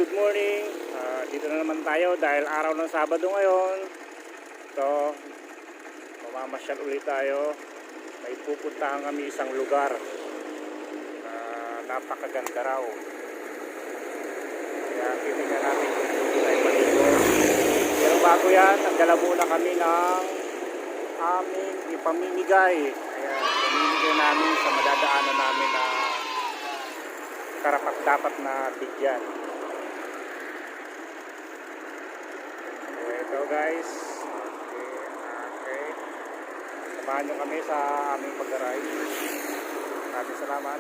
good morning. Dito na naman tayo dahil araw ng Sabado ngayon. So, mamamasyal ulit tayo. May pupuntahan kami isang lugar. Napakaganda raw. Kaya titingnan natin kung pwede tayo maligo. Pero bago yan, nagdala muna kami ng aming ipamimigay. Kaya pamimigay namin sa madadaanan namin na karapat dapat na bigyan. So ito guys, okay. Samahan nyo kami sa aming pag-ride. Maraming salamat.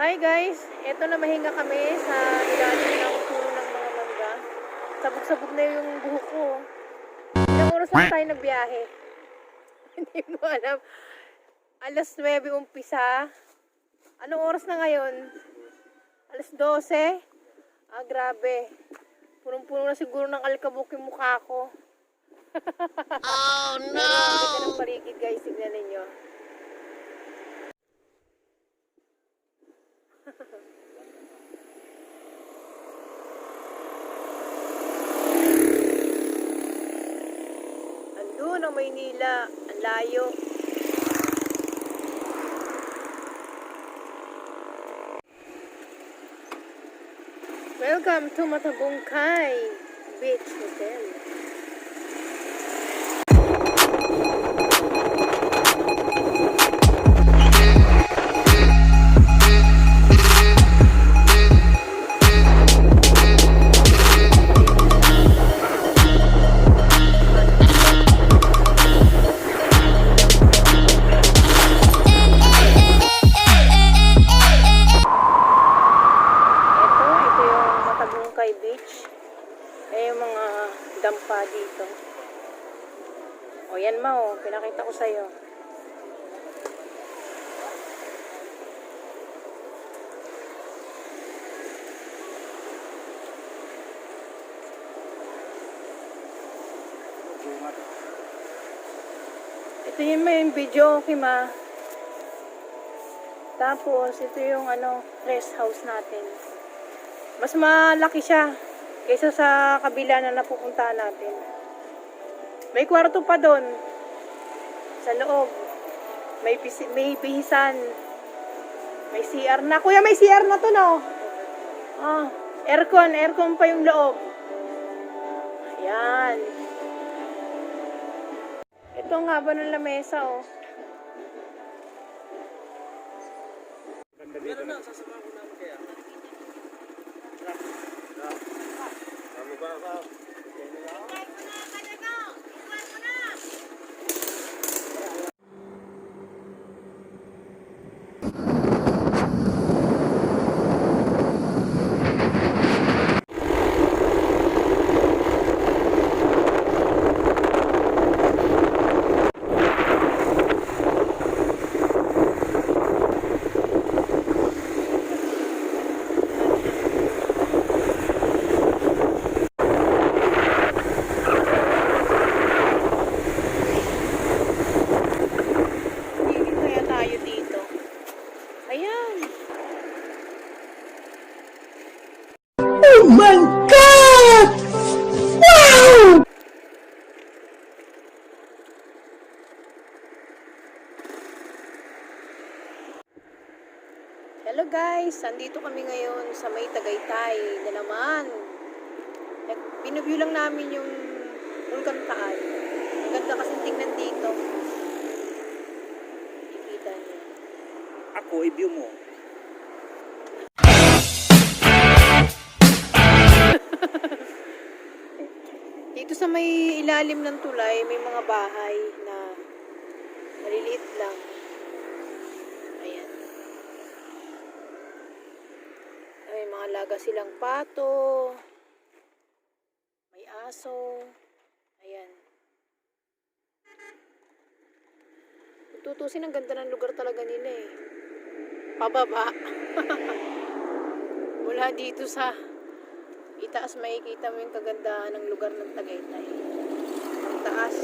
Hi guys, eto na mahinga kami sa ilalim ng puno ng mga mangga. Sabog-sabog na yung buhok ko. Ilang oras na tayo nagbiyahe? Hindi mo alam. Alas 9 umpisa. Anong oras na ngayon? Alas 12? Grabe. Punong-puno na siguro ng alikabok yung mukha ko. Oh no! Ang ganda ng paligid guys, tignan ninyo. Andun ang Maynila, ang layo. Welcome to Matabungkay Beach Hotel. Dampa dito. O yan ma, pinakita ko sa'yo. Ito yun yung video, okay ma. Tapos ito yung rest house natin. Mas malaki siya kaysa sa kabila na napupuntahan natin. May kwarto pa doon sa loob. May bihisan. May CR na. Kuya, may CR na to, no? Aircon pa yung loob. Ayan. Ito ang haba ng lamesa, oh. Meron na, sasama ko naman kaya. my God! Wow! Hello guys, andito kami ngayon sa may Tagaytay na naman. Binuview lang namin yung Vulcan Taal. Ang ganda kasi tingnan dito. Ikita niyo. Ako, i-view mo. Dito sa may ilalim ng tulay, may mga bahay na maliliit lang. Ayan. May mga alaga silang pato. May aso. Ayan. Kung tutusin, ang ganda ng lugar talaga nila eh. Pababa. Mula dito sa itaas, makikita mo yung kagandahan ng lugar ng Tagaytay. Ang taas.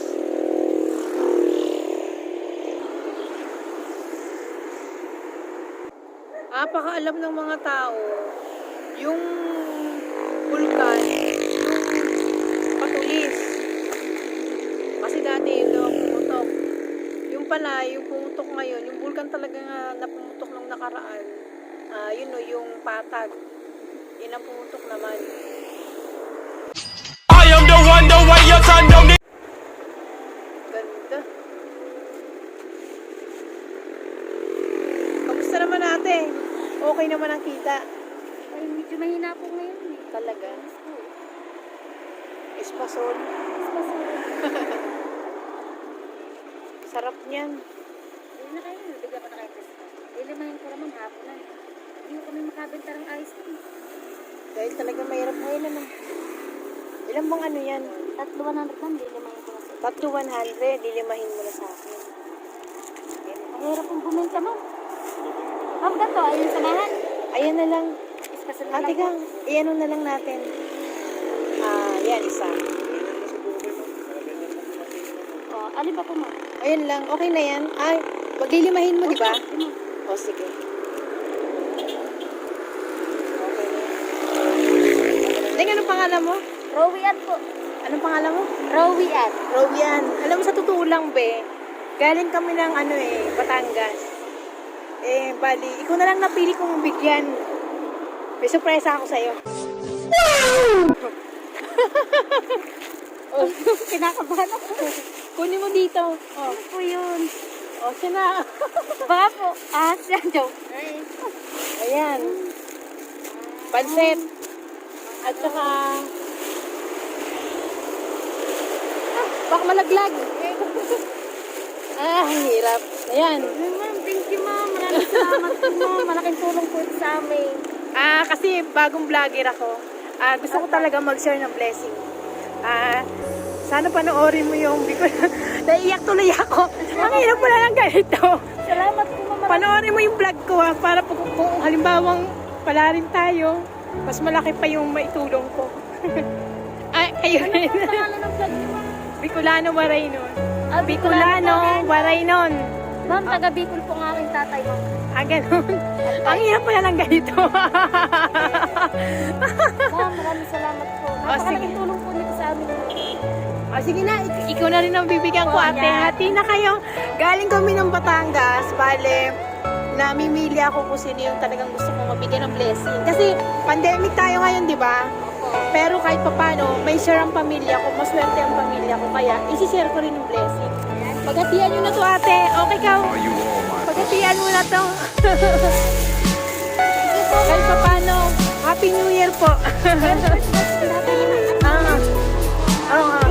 Apakaalam ng mga tao, yung vulkan, yung patulis. Kasi dati yun daw ang pumutok. Yung pala, yung pumutok ngayon, yung vulkan talaga nga na pumutok nung nakaraan, yun o, yung patag. Yun ang pumutok naman. I am the one, the way your son don't need. Ganda. Kamusta naman natin? Okay naman ang kita. Ay, medyo mahina po ngayon eh. Talaga. Espasol. Sarap niyan. Ayun na kayo, bigla pa na kayo Christmas. Lilimahin ko naman hapon na. Hindi ko kami makabenta ng ice cream. Dahil talaga mahirap ngayon naman. Ilan bang ano yan? 300 lang, lilimahin ko na sa. 100, dilimahin mo na sa akin. Mahirap kong bumenta mo. Ma'am, ganito, ayun samahan. Ayan na lang. Ispasal na Ate lang Gang, iano na lang natin. Yan, isa. po. Alin ba po ma'am? Ayun lang, okay na yan. Ay, maglilimahin mo, di ba? Ano? O, sige. Ding, anong pangalan mo? Rowian po. Anong pangalan mo? Rowian. Robian. Alam mo, sa totoo lang, be, galing kami ng Batangas. Bali, ikaw na lang napili kong bigyan. May surpresa ako sa'yo. Oh, kinakabahan ako. Kunin mo dito. Oh, Ano po yun? siya na. Baka po. Siya, joke. Ayan. Pansit. At saka, baka malaglag. Ang hirap. Ayan. Ay, ma'am, thank you ma'am. Maraming salamat po ma'am. Malaking tulong po ito sa amin. Kasi bagong vlogger ako. Gusto ko talaga mag-share ng blessing. Sana panoorin mo yung Bicol. Naiiyak tuloy ako. Ang hirap pala ng ganito. Salamat po ma'am. Panoorin mo yung vlog ko para kung halimbawang pala rin tayo, mas malaki pa yung maitulong ko. Ayun. Ano po pangalan ng vlog niyo ma'am? Bicolano Waraynon. Bicolano Bicolano Waraynon. Ma'am, taga Bicol po ang aking tatay ma'am. Ganun. Ang hirap pala ng ganito. Ma'am, maraming salamat po. sige. Napakalaking tulong po nito sa amin. Sige na, ikaw na rin ang bibigyan ko, ate. Yan. Hati na kayo. Galing kami ng Batangas. Bale, namimili ako kung sino yung talagang gusto kong mabigyan ng blessing. Kasi pandemic tayo ngayon, di ba? Pero kahit papano, may share ang pamilya ko. Maswerte ang pamilya ko. Kaya, isi-share ko rin yung blessing. Paghatian nyo na to, ate. Okay ka? Paghatian mo na to. Kahit papano, Happy New Year po.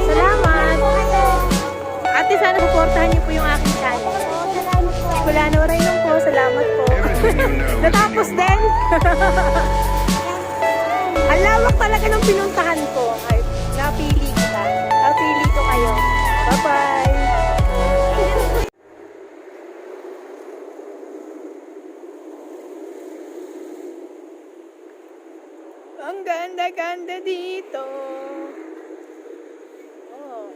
Salamat. Ate, sana supportahan niyo po yung aking channel. Bicolano Waraynon po. Salamat po. Natapos din. Ang lawak talaga ng pinuntahan ko. Ay, napili kita. Napili ko kayo. Bye-bye. Ang ganda-ganda dito. Oh.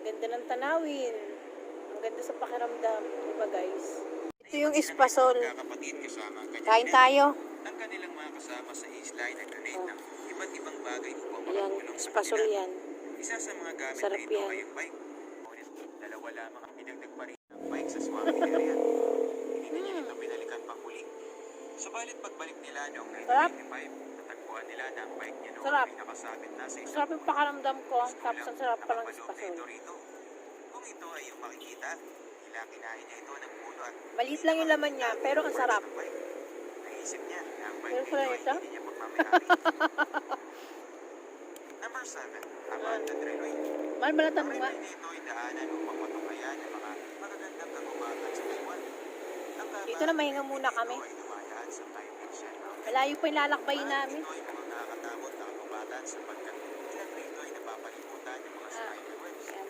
Ganda ng tanawin. Ang ganda sa pakiramdam. Diba guys? Ito yung espasol. Kapatid kasama ang kanyang Kain tayo. ng kanilang mga kasama sa isla. ibang bagay upang Ayan, makatulong sa espasol kanila. yan. Isa sa mga gamit Sarap na ito yan. ay ang bike. Ngunit dalawa lamang ang pinagdag pa rin ng bike sa swampy area. Hindi na niya ito binalikan pang muli. Subalit pagbalik nila noong Sarap. 1995, natagpuan nila na ang bike niya noon Sarap. ay nakasabit na sa isang Sarap yung pakaramdam ko. Mas Tapos kulang ang sarap palang nakapaloob na espasol. ito rito. Kung ito ay iyong makikita, tila kinain niya ito ng puno at Maliit lang yung laman niya, pero ang sarap. naisip niya na ang bike Pero nito pala ay ito? hindi niya pagmamayari. Number 7, abandoned railway. Malbalatan Ang mo nga. railway dito ay daanan upang matunghayan ang mga magagandang kagubatan sa buwan. Ang Dito na mahinga muna kami. ay dumadaan sa Taipei Shan Mountain. Malayo pa yung lalakbayin namin. Ito ay mga nakakatakot na kagubatan sapagkat ilan rito ay napapalibutan ng mga spiderwebs. Yan.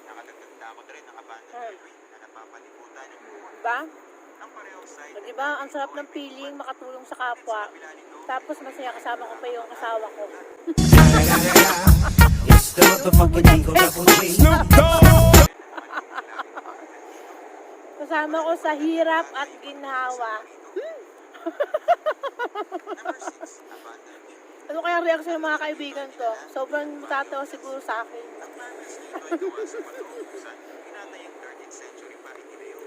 Nakadagdag takot rin ang abandoned railway na napapalibutan ng buwan. Diba? Ang parehong side O, diba? Ang sarap ng feeling makatulong sa kapwa. Tapos masaya kasama ko pa yung kasawa ko. It's the motherfucking Eagle Double G. Kasama ko sa hirap at ginhawa. Number 6, abandoned hill. Ano kaya ang reaksyon ng mga kaibigan ko? Sobrang matatawa siguro sa akin. Ang purpose nito ay gawa sa pag-uusan. Pinatayang 13th century pa itinayo.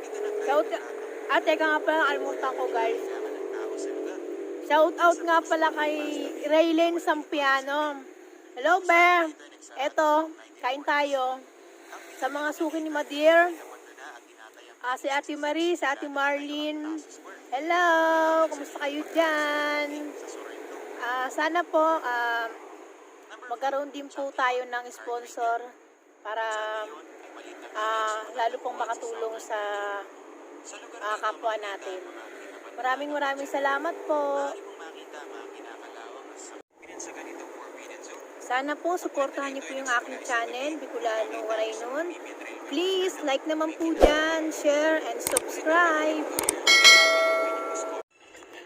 Itinatay Shout ng lahat ng Ah, teka nga pala, nakalimutan ko guys. kailangan ng tao sa lugar. Shout out nga pala kay Raylen Sampiano. Hello, Be. Eto, kain tayo. Sa mga suki ni Madir. Si Ate Marie, si Ate Marlene. Hello, kumusta kayo dyan? Sana po, magkaroon din po tayo ng sponsor para lalo pong makatulong sa kapwa natin. Maraming salamat po. Sana po, suportahan niyo po yung aking channel, Bicolano Waraynon. Please, like naman po dyan, share, and subscribe.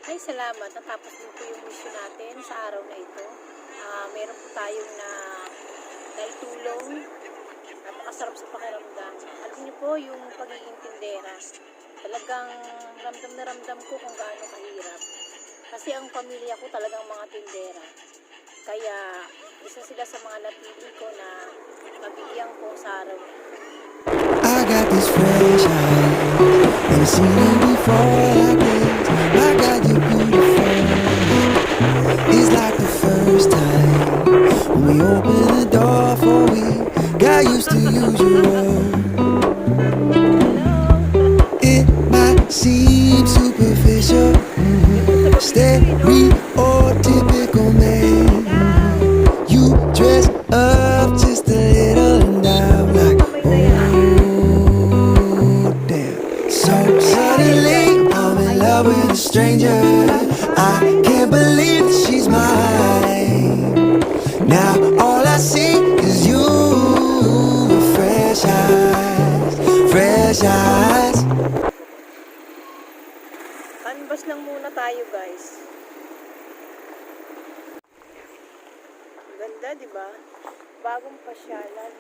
Ay, salamat. Natapos din po yung mission natin sa araw na ito. Meron po tayong naitulong. Napakasarap sa pakiramdam. Alam niyo po, yung pagiging tindera. Talagang ramdam na ramdam ko kung gaano kahirap. Kasi ang pamilya ko talagang mga tindera. Kaya, isa sila sa mga napili ko na mabigyan ko sa araw. I got this fresh eye. Never seen it before like this. I got you beautiful. It's like the first time when we opened the door for we got used to usual. It might seem superficial, stereotypical man. You dress up just a little and I'm like, oh damn. So suddenly I'm in love with a stranger. I can't believe that she's mine. Now all I see is you with fresh eyes, fresh eyes. Canvas lang muna tayo, guys. Ganda, di ba? Bagong pasyalan.